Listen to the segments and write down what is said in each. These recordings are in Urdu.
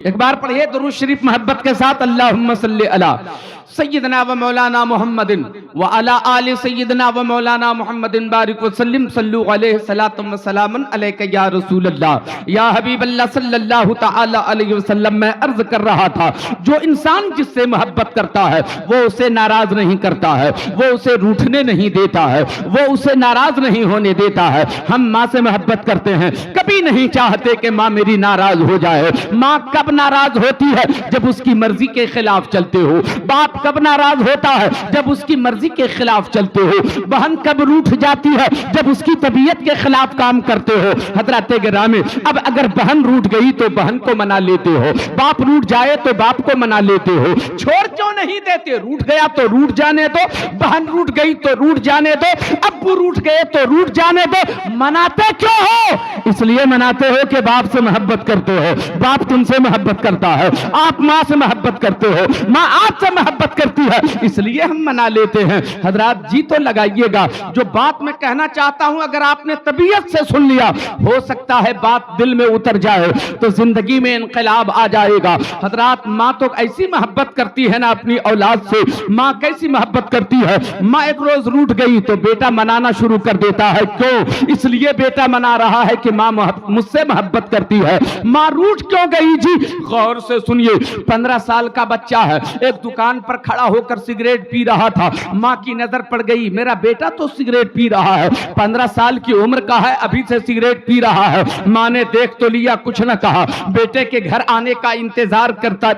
ایک بار پڑھیے درود شریف محبت کے ساتھ، اللہم صلی علی سیدنا و مولانا محمد و علی آل سیدنا و مولانا محمد بارک وسلم، صلو علیہ الصلاۃ والسلام علیک یا رسول اللہ یا حبیب اللہ صلی اللہ تعالی علیہ وسلم۔ میں عرض کر رہا تھا جو انسان جس سے محبت کرتا ہے وہ اسے ناراض نہیں کرتا ہے، وہ اسے روٹھنے نہیں دیتا ہے، وہ اسے ناراض نہیں ہونے دیتا ہے۔ ہم ماں سے محبت کرتے ہیں، کبھی نہیں چاہتے کہ ماں میری ناراض ہو جائے۔ ماں کب ناراض ہوتی ہے؟ جب اس کی مرضی کے خلاف چلتے ہو۔ باپ کب ناراض ہوتا ہے؟ جب اس کی مرضی کے خلاف چلتے ہو۔ بہن کب روٹھ جاتی ہے؟ جب اس کی طبیعت کے خلاف کام کرتے ہو۔ حضرات گرامی، اب اگر بہن روٹھ گئی تو بہن کو منا لیتے ہو، باپ روٹھ جائے تو باپ کو منا لیتے ہو، چھوڑ کیوں نہیں دیتے؟ روٹھ گیا تو روٹھ جانے دو، بہن روٹھ گئی تو روٹھ جانے دو، ابو روٹھ گئے تو روٹھ جانے دو، مناتے کیوں ہو؟ اس لیے مناتے ہو کہ باپ سے محبت کرتے ہو، باپ تم سے محبت کرتا ہے، آپ ماں سے محبت کرتے ہو، ماں آپ سے محبت کرتی ہے، اس لیے ہم منا لیتے ہیں۔ حضرات جی تو لگائیے گا، جو بات میں کہنا چاہتا ہوں اگر آپ نے طبیعت سے سن لیا، ہو سکتا ہے بات دل میں اتر جائے تو زندگی میں انقلاب آ جائے گا۔ حضرات ماں تو ایسی محبت کرتی ہے نا اپنی اولاد سے، ماں کیسی محبت کرتی ہے۔ ماں ایک روز روٹھ گئی تو بیٹا منانا شروع کر دیتا ہے، کیوں؟ اس لیے بیٹا منا رہا ہے کہ ماں مجھ سے محبت کرتی ہے۔ ماں روٹھ کیوں گئی جی؟ غور سے سنیے، 15 سال کا بچہ ہے، ایک دکان پر کھڑا ہو کر سگریٹ پی رہا تھا، ماں کی نظر پڑ گئی، میرا بیٹا تو سگریٹ پی رہا ہے، 15 سال کی عمر کا ہے، ابھی سے سگریٹ پی رہا ہے۔ ماں نے دیکھ تو لیا، کچھ نہ کہا، بیٹے کے گھر آنے کا انتظار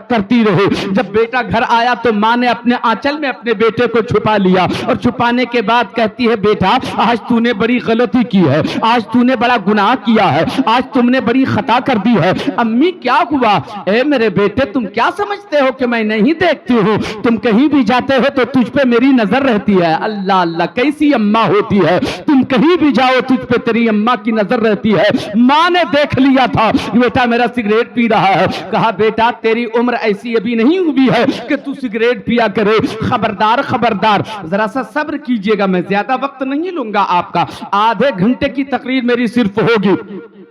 کرتی رہے۔ جب بیٹا گھر آیا تو ماں نے اپنے آنچل میں اپنے بیٹے کو چھپا لیا، اور چھپانے کے بعد کہتی ہے، بیٹا آج تو نے بڑی غلطی کی ہے، آج تو نے بڑا گناہ کیا ہے، آج تم نے بڑی خطا کر دی ہے۔ امی کیا ہوا؟ اے میرے بیٹے تم کیا سمجھتے ہو کہ میں نہیں دیکھتی ہوں؟ تم کہیں بھی جاتے ہو تو تجھ پہ میری نظر رہتی ہے۔ اللہ اللہ، کیسی اماں ہوتی ہے، تم کہیں بھی جاؤ تجھ پہ تیری اماں کی نظر رہتی ہے۔ ماں نے دیکھ لیا تھا بیٹا میرا سگریٹ پی رہا ہے، کہا بیٹا تیری عمر ایسی ابھی نہیں ہوئی ہے کہ تو سگریٹ پیا کرے، خبردار خبردار، ذرا سا صبر کیجئے گا، میں زیادہ وقت نہیں لوں گا آپ کا، آدھے گھنٹے کی تقریر میری صرف ہوگی۔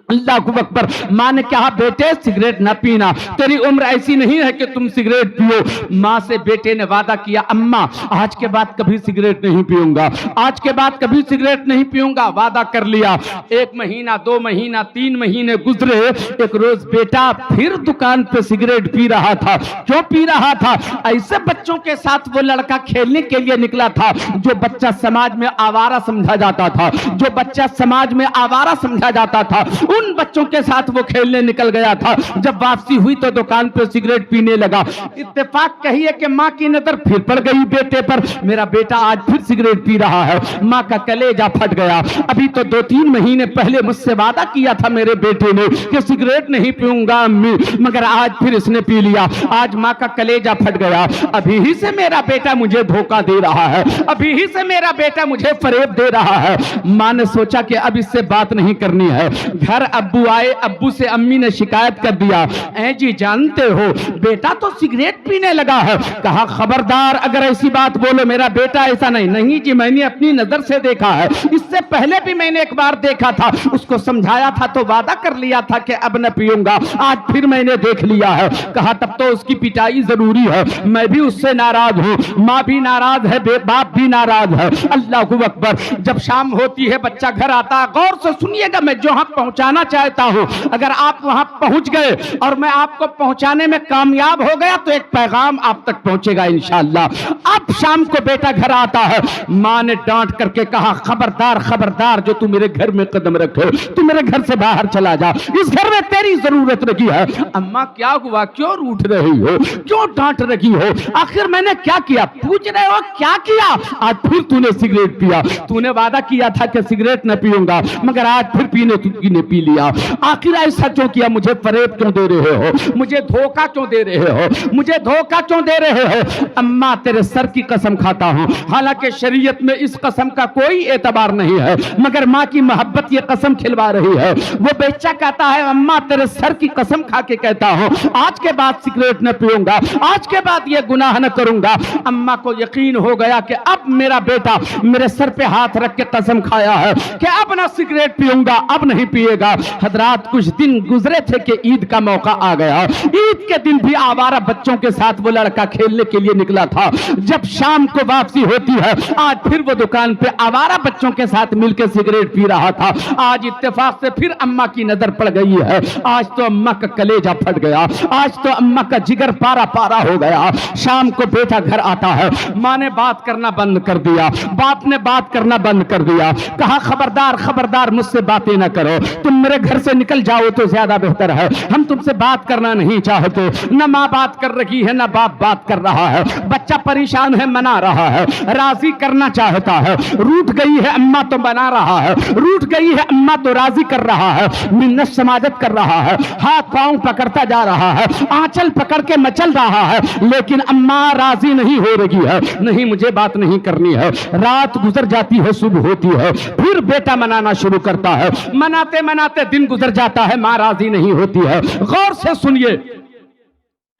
اللہ اکبر۔ ماں نے کہا بیٹے سگریٹ نہ پینا، تیری عمر ایسی نہیں ہے کہ تم سگریٹ پیو۔ ماں سے بیٹے نے وعدہ کیا، اماں آج کے بعد کبھی سگریٹ نہیں پیوں گا، آج کے بعد کبھی سگریٹ نہیں پیوں گا، وعدہ کر لیا۔ 1 مہینہ 2 مہینہ 3 مہینے گزرے، ایک روز بیٹا پھر دکان پہ سگریٹ پی رہا تھا۔ کیوں پی رہا تھا؟ ایسے بچوں کے ساتھ وہ لڑکا کھیلنے کے لیے نکلا تھا جو بچہ سماج میں آوارہ سمجھا جاتا تھا، جو بچہ سماج میں آوارہ سمجھا جاتا تھا، ان بچوں کے ساتھ وہ کھیلنے نکل گیا تھا۔ جب واپسی ہوئی تو دکان پہ سگریٹ پینے لگا۔ اتفاق کہیے کہ ماں کی نظر پھر پڑ گئی بیٹے پر، میرا بیٹا آج پھر سگریٹ پی رہا ہے۔ ماں کا کلیجہ پھٹ گیا، ابھی تو 2-3 مہینے پہلے مجھ سے وعدہ کیا تھا میرے بیٹے نے کہ سگریٹ نہیں پیوں گا امی، مگر آج پھر اس نے پی لیا۔ آج ماں کا کلیجہ پھٹ گیا، ابھی ہی سے میرا بیٹا مجھے دھوکہ دے رہا ہے، ابھی ہی سے میرا بیٹا مجھے فریب دے رہا ہے۔ ماں نے سوچا کہ اب اس سے بات نہیں کرنی ہے۔ گھر ابو آئے، ابو سے امی نے شکایت کر دیا، اے جی جانتے ہو بیٹا تو سگریٹ پینے لگا ہے۔ کہا خبردار اگر ایسی بات بولو، میرا بیٹا ایسا نہیں جی، میں نے اپنی نظر سے دیکھا ہے، اس سے پہلے بھی میں نے ایک بار دیکھا تھا، اس کو سمجھایا تھا تو وعدہ کر لیا تھا کہ اب نہ پیوں گا، آج پھر میں نے دیکھ لیا ہے۔ کہا تب تو اس کی پٹائی ضروری ہے، میں بھی اس سے ناراض ہوں، ماں بھی ناراض ہے، باپ بھی ناراض ہے۔ اللہ اکبر۔ جب شام ہوتی ہے بچہ گھر آتا ہے، غور سے سنیے گا، میں جہاں پہنچانا چاہتا ہوں اگر آپ وہاں پہنچ گئے اور میں آپ کو پہنچانے میں کامیاب ہو گیا تو ایک پیغام آپ تک پہنچے گا انشاءاللہ۔ اب شام کو بیٹا گھر آتا ہے، ماں نے ڈانٹ کر کے کہا خبردار خبردار، جو تو میرے گھر میں قدم رکھے تو میرے گھر سے باہر چلا جا، اس گھر میں تیری ضرورت نہیں ہے۔ اماں کیا ہوا؟ کیوں روٹھ رہی ہو؟ کیوں ڈانٹ رہی ہو؟ آخر میں نے کیا کیا؟ پوچھ رہے ہو کیا کیا؟ آج پھر تو نے سگریٹ پیا، تو نے وعدہ کیا تھا کہ سگریٹ نہ پیوں گا، مگر آج پھر پینے پی لیا۔ آخر ایسا کیوں کیا؟ مجھے فریب کیوں دے رہے ہو؟ مجھے دھوکہ کیوں دے رہے ہو؟ مجھے دھوکہ کیوں دے رہے ہو؟ اماں تیرے سر کی قسم کھاتا ہوں، حالانکہ شریعت میں اس قسم کا کوئی اعتبار نہیں ہے، مگر ماں کی محبت یہ قسم کھلوا رہی ہے۔ وہ بچہ کہتا ہے اماں تیرے سر کی قسم کھا کے کہتا ہوں آج کے بعد سگریٹ نہ پیوں گا، آج کے بعد یہ گناہ نہ کروں گا۔ اماں کو یقین ہو گیا کہ اب میرا بیٹا میرے سر پہ ہاتھ رکھ کے قسم کھایا ہے کہ اب نہ سگریٹ پیوں گا، اب نہیں پیے گا۔ گیا حضرات کچھ دن گزرے تھے کہ عید کا موقع آ گیا. عید کے دن بھی آوارہ بچوں کے ساتھ وہ لڑکا کھیلنے کے لیے نکلا تھا. جب شام کو واپسی ہوتی ہے آج پھر وہ دکان پہ آوارہ بچوں کے ساتھ مل کے سگریٹ پی رہا تھا. آج اتفاق سے پھر اماں کی نظر پڑ گئی ہے. آج تو اماں کا کلیجہ پھٹ گیا, آج تو اماں کا جگر پارا پارا ہو گیا. شام کو بیٹا گھر آتا ہے, ماں نے بات کرنا بند کر دیا, باپ نے بات کرنا بند کر دیا. کہا خبردار خبردار مجھ سے باتیں نہ کرو, تم میرے گھر سے نکل جاؤ تو زیادہ بہتر ہے. ہم تم سے بات کرنا نہیں چاہتے. نہ ماں بات کر رہی ہے نہ باپ بات کر رہا ہے. بچہ پریشان ہے, منا رہا ہے, راضی کرنا چاہتا ہے. روٹ گئی ہے اماں تو بنا رہا ہے, روٹ گئی ہے اماں تو راضی کر رہا ہے, منت سماجت کر رہا ہے, ہاتھ پاؤں پکڑتا جا رہا ہے, آنچل پکڑ کے مچل رہا ہے, لیکن اماں راضی نہیں ہو رہی ہے. نہیں مجھے بات نہیں کرنی ہے. رات گزر جاتی ہے, صبح ہوتی ہے, پھر بیٹا منانا شروع کرتا ہے. مناتے مناتے دن گزر جاتا ہے, ماں راضی نہیں ہوتی ہے. غور سے سنیے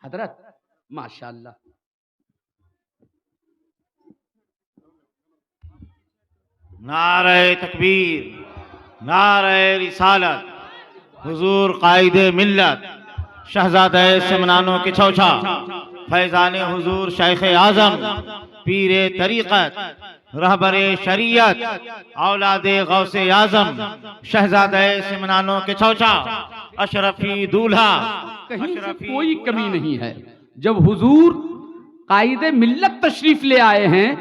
حضرت, ماشاءاللہ نعرہ تکبیر, نعرہ رسالت, حضور قائد ملت, شہزادہ سمنانوں کے چوچا, فیضان حضور شیخ اعظم, پیر طریقت, رہبر شریعت, اولاد غوث اعظم, شہزادہ سمنانوں کے چوچا, اشرفی دولہا. کہیں سے کوئی کمی نہیں ہے. جب حضور قائد ملت تشریف لے آئے ہیں,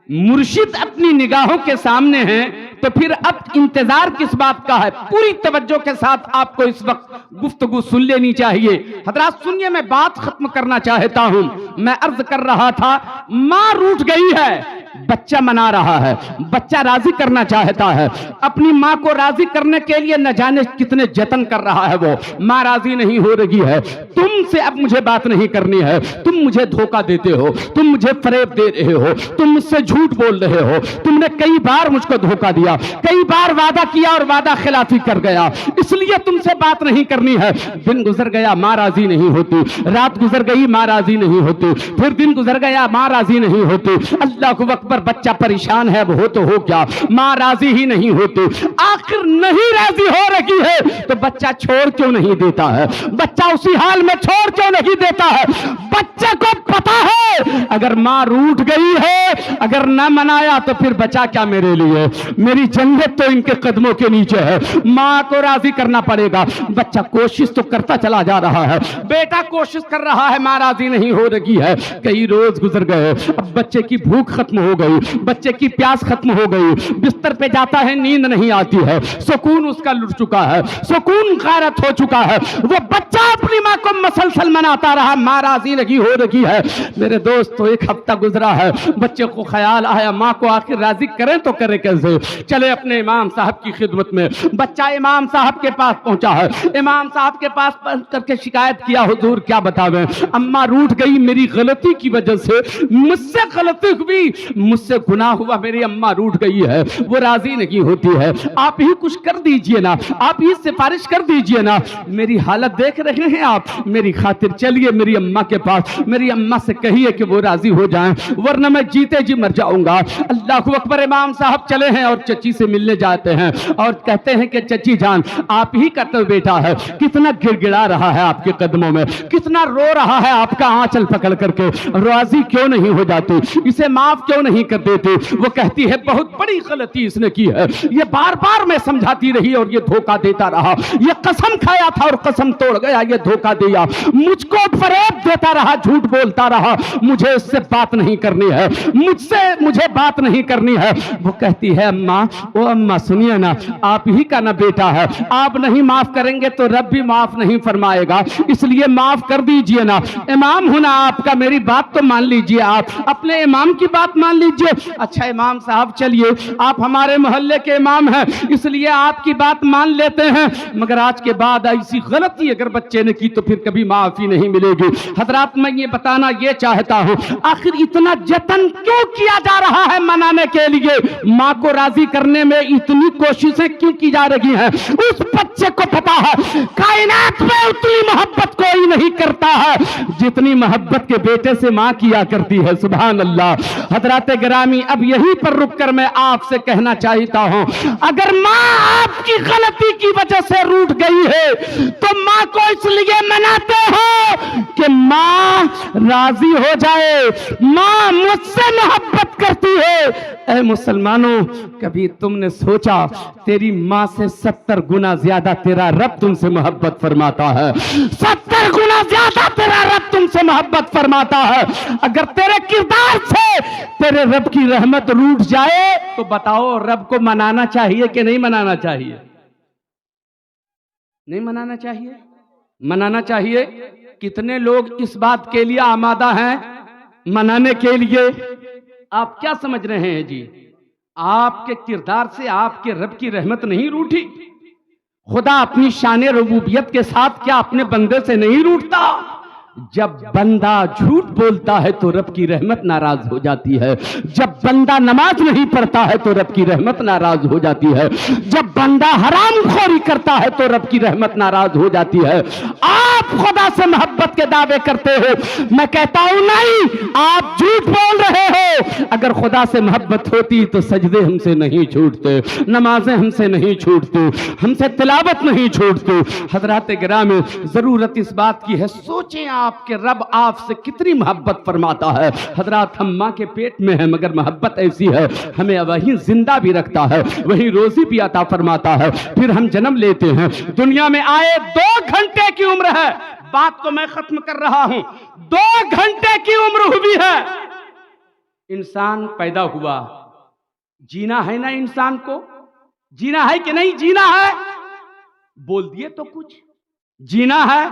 مرشد اپنی نگاہوں کے سامنے ہیں, تو پھر اب انتظار کس بات کا ہے؟ پوری توجہ کے ساتھ آپ کو اس وقت گفتگو سن لینی چاہیے. حضرات سنیے, میں بات ختم کرنا چاہتا ہوں. میں عرض کر رہا تھا ماں روٹھ گئی ہے, بچہ منا رہا ہے, بچہ راضی کرنا چاہتا ہے. اپنی ماں کو راضی کرنے کے لیے نہ جانے کتنے جتن کر رہا ہے, وہ ماں راضی نہیں ہو رہی ہے. تم سے اب مجھے بات نہیں کرنی ہے. تم مجھے دھوکہ دیتے ہو, تم مجھے فریب دے رہے ہو, تم مجھ سے جھوٹ بول رہے ہو. تم نے کئی بار مجھ کو دھوکہ دیا, کئی بار وعدہ کیا اور وعدہ خلافی کر گیا, اس لیے تم سے بات نہیں کرنی ہے. دن گزر گیا, ماں راضی نہیں ہوتی. رات گزر گئی, ماں راضی نہیں ہوتی. پھر دن گزر گیا, ماں راضی نہیں ہوتی. اللہ اکبر, بچہ پریشان ہے, اب ہو تو ہو کیا, ماں راضی ہی نہیں ہوتی. آخر نہیں راضی ہو رہی ہے تو بچہ چھوڑ کیوں نہیں دیتا ہے؟ بچہ اسی حال میں چھوڑ کیوں نہیں دیتا ہے؟ بچے کو پتا ہے اگر ماں روٹھ گئی ہے, اگر نہ منایا تو پھر بچا کیا میرے لیے, میری جنت تو ان کے قدموں کے نیچے ہے. ماں کو راضی کرنا پڑے گا. بچہ کوشش تو کرتا چلا جا رہا ہے, بیٹا کوشش کر رہا ہے, ماں راضی نہیں ہو رہی ہے. کئی روز گزر گئے, اب بچے کی بھوک ختم ہو گئی, بچے کی پیاس ختم ہو گئی. بستر پہ جاتا ہے, نیند نہیں آتی ہے, سکون اس کا لٹ چکا ہے, سکون غارت ہو چکا ہے. وہ بچہ اپنی ماں کو مسلسل مناتا رہا, ماں راضی نہیں ہو رہی ہے. میرے دوست, تو ایک ہفتہ گزرا ہے, بچے کو خیال آیا ماں کو آخر راضی کریں تو کرے کیسے. چلے اپنے امام صاحب کی خدمت میں. بچہ امام صاحب کے پاس پہنچا ہے. امام صاحب کے پاس پہنچ کر کے شکایت کیا, حضور کیا بتاویں, اماں روٹھ گئی, میری غلطی کی وجہ سے, مجھ سے غلطی ہوئی, مجھ سے گناہ ہوا, میری اماں روٹھ گئی ہے, وہ راضی نہیں ہوتی ہے. آپ ہی کچھ کر دیجئے نا, آپ ہی سفارش کر دیجئے نا. میری حالت دیکھ رہے ہیں آپ, میری خاطر چلیے میری اماں کے پاس, میری اماں سے کہیے کہ وہ راضی ہو جائیں, ورنہ میں جیتے جی مر جاؤں گا. اللہ اکبر. امام صاحب چلے ہیں اور چچی سے ملنے جاتے ہیں اور کہتے ہیں کہ چچی جان, آپ ہی کا تو بیٹا ہے, کتنا گڑ گڑا رہا ہے آپ کے قدموں میں, کتنا رو رہا ہے آپ کا آنچل پکڑ کر کے, راضی کیوں نہیں ہو جاتی, اسے معاف کیوں نہیں کر دیتے. وہ کہتی ہے بہت بڑی غلطی اس نے کی ہے, یہ بار بار میں سمجھاتی رہی اور یہ دھوکہ دیتا رہا, یہ قسم کھایا تھا اور قسم توڑ گیا, یہ دھوکہ دیا, مجھ کو فریب دیتا رہا, جھوٹ بولتا رہا, مجھے اس سے بات نہیں کرنی ہے, مجھے بات نہیں کرنی ہے. وہ کہتی ہے اماں, او اماں سنیے نا, آپ ہی کا نا بیٹا ہے, آپ نہیں معاف کریں گے تو رب بھی معاف نہیں فرمائے گا, اس لیے معاف کر دیجئے نا. امام ہونا آپ کا, میری بات تو مان لیجئے, آپ اپنے امام کی بات مان لیجئے. اچھا امام صاحب چلیے, آپ ہمارے محلے کے امام ہیں, اس لیے آپ کی بات مان لیتے ہیں, مگر آج کے بعد ایسی غلطی اگر بچے نے کی تو پھر کبھی معافی نہیں ملے گی. حضرات میں یہ بتانا یہ چاہتا ہوں آخر اتنا جتن کیوں کیا جا رہا ہے منانے کے لیے؟ ماں کو راضی کرنے میں اتنی کوششیں کیوں کی جا رہی ہیں؟ اس بچے کو پتا ہے کائنات میں اتنی محبت کوئی نہیں کرتا ہے جتنی محبت کے بیٹے سے ماں کیا کرتی ہے. سبحان اللہ. حضرات گرامی، اب یہیں پر رک کر میں آپ سے کہنا چاہتا ہوں، اگر ماں آپ کی غلطی کی وجہ سے روٹھ گئی ہے تو ماں کو اس لیے مناتے ہو کہ ماں راضی ہو جائے، ماں مجھ سے محبت کرتی ہے. اے مسلمانوں، کبھی تم نے سوچا تیری ماں سے 70 گنا زیادہ تیرا رب تم سے محبت فرماتا ہے؟ 70 گنا زیادہ تیرا رب تم سے محبت فرماتا ہے. اگر تیرے کردار سے تیرے رب کی رحمت روٹ جائے تو بتاؤ رب کو منانا چاہیے کہ نہیں منانا چاہیے؟ نہیں منانا چاہیے؟ منانا چاہیے. کتنے لوگ اس بات کے لیے آمادہ ہیں منانے کے لیے؟ آپ کیا سمجھ رہے ہیں جی؟ آپ کے کردار سے آپ کے رب کی رحمت نہیں روٹھی؟ خدا اپنی شان ربوبیت کے ساتھ کیا اپنے بندے سے نہیں روٹتا؟ جب بندہ جھوٹ بولتا ہے تو رب کی رحمت ناراض ہو جاتی ہے. جب بندہ نماز نہیں پڑھتا ہے تو رب کی رحمت ناراض ہو جاتی ہے. جب بندہ حرام خوری کرتا ہے تو رب کی رحمت ناراض ہو جاتی ہے. آپ خدا سے محبت کے دعوے کرتے ہو، میں کہتا ہوں نہیں، آپ جھوٹ بول رہے ہو. اگر خدا سے محبت ہوتی تو سجدے ہم سے نہیں چھوٹتے، نمازیں ہم سے نہیں چھوٹتی، ہم سے تلاوت نہیں چھوٹتی. حضرات گرامی، ضرورت اس بات کی ہے سوچیں آپ کے رب آپ سے کتنی محبت فرماتا ہے. حضرات، ہم ماں کے پیٹ میں ہیں مگر محبت ایسی ہے ہمیں وہیں زندہ بھی رکھتا ہے، وہیں روزی بھی عطا فرماتا ہے. پھر ہم جنم لیتے ہیں، دنیا میں آئے 2 گھنٹے کی عمر ہے. بات کو میں ختم کر رہا ہوں. 2 گھنٹے کی عمر ہوئی ہے. انسان پیدا ہوا، جینا ہے نا انسان کو؟ جینا ہے کہ نہیں جینا ہے؟ بول دیے تو کچھ. جینا ہے.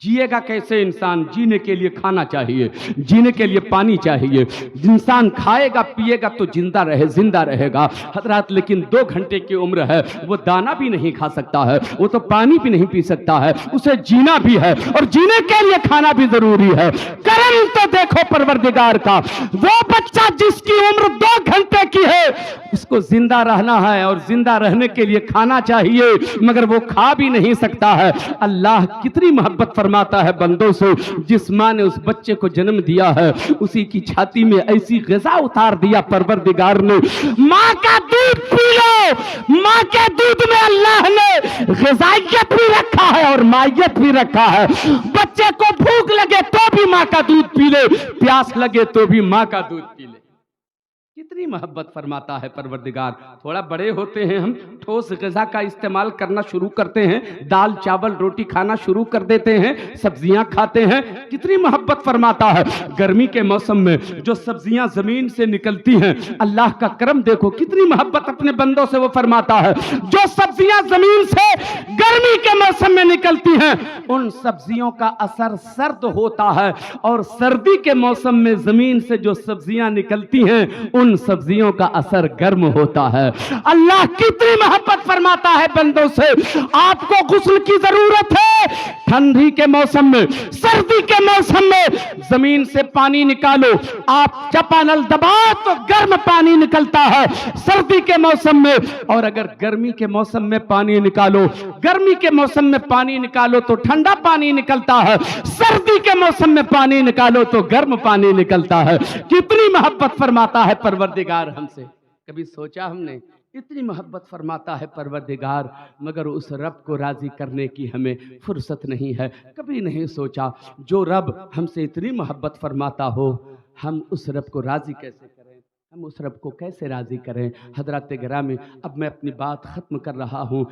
جیے گا کیسے انسان؟ جینے کے لیے کھانا چاہیے، جینے کے لیے پانی چاہیے. انسان کھائے گا پیے گا تو زندہ رہے گا. حضرات، لیکن 2 گھنٹے کی عمر ہے، وہ دانا بھی نہیں کھا سکتا ہے، وہ تو پانی بھی نہیں پی سکتا ہے. اسے جینا بھی ہے اور جینے کے لیے کھانا بھی ضروری ہے. کرم تو دیکھو پروردگار کا، وہ بچہ جس کی عمر 2 گھنٹے کی ہے اس کو زندہ رہنا ہے اور زندہ رہنے کے لیے کھانا چاہیے مگر وہ کھا بھی نہیں سکتا ہے. اللہ کتنی محبت فرماتا ہے بندوں سے. جس ماں نے اس بچے کو جنم دیا ہے اسی کی چھاتی میں ایسی غذا اتار دیا پروردگار نے. ماں کا دودھ پی لو. ماں کے دودھ میں اللہ نے غذائیت بھی رکھا ہے اور مائیت بھی رکھا ہے. بچے کو بھوک لگے تو بھی ماں کا دودھ پی لے، پیاس لگے تو بھی ماں کا دودھ پی لے. کتنی محبت فرماتا ہے پروردگار. تھوڑا بڑے ہوتے ہیں ہم، ٹھوس غذا کا استعمال کرنا شروع کرتے ہیں، دال چاول روٹی کھانا شروع کر دیتے ہیں، سبزیاں کھاتے ہیں. کتنی محبت فرماتا ہے. گرمی کے موسم میں جو سبزیاں زمین سے نکلتی ہیں، اللہ کا کرم دیکھو کتنی محبت اپنے بندوں سے وہ فرماتا ہے. جو سبزیاں زمین سے گرمی کے موسم میں نکلتی ہیں ان سبزیوں کا اثر سرد ہوتا ہے، اور سردی کے موسم میں زمین سے جو سبزیاں نکلتی ہیں ان سبزیوں کا اثر گرم ہوتا ہے. اللہ کتنی محبت فرماتا ہے بندوں سے. آپ کو غسل کی ضرورت ہے ٹھنڈی کے موسم میں، سردی کے موسم میں زمین سے پانی نکالو. آپ چپا نل دباؤ تو گرم پانی نکلتا ہے سردی کے موسم میں، اور اگر گرمی کے موسم میں پانی نکالو، گرمی کے موسم میں پانی نکالو تو ٹھنڈا پانی نکلتا ہے، سردی کے موسم میں پانی نکالو تو گرم پانی نکلتا ہے. کتنی محبت فرماتا ہے پروردگار ہم سے. کبھی سوچا ہم نے اتنی محبت فرماتا ہے پروردگار مگر اس رب کو راضی کرنے کی ہمیں فرصت نہیں ہے. کبھی نہیں سوچا جو رب ہم سے اتنی محبت فرماتا ہو ہم اس رب کو راضی کیسے کریں، ہم اس رب کو کیسے راضی کریں. حضرات گرامی، اب میں اپنی بات ختم کر رہا ہوں.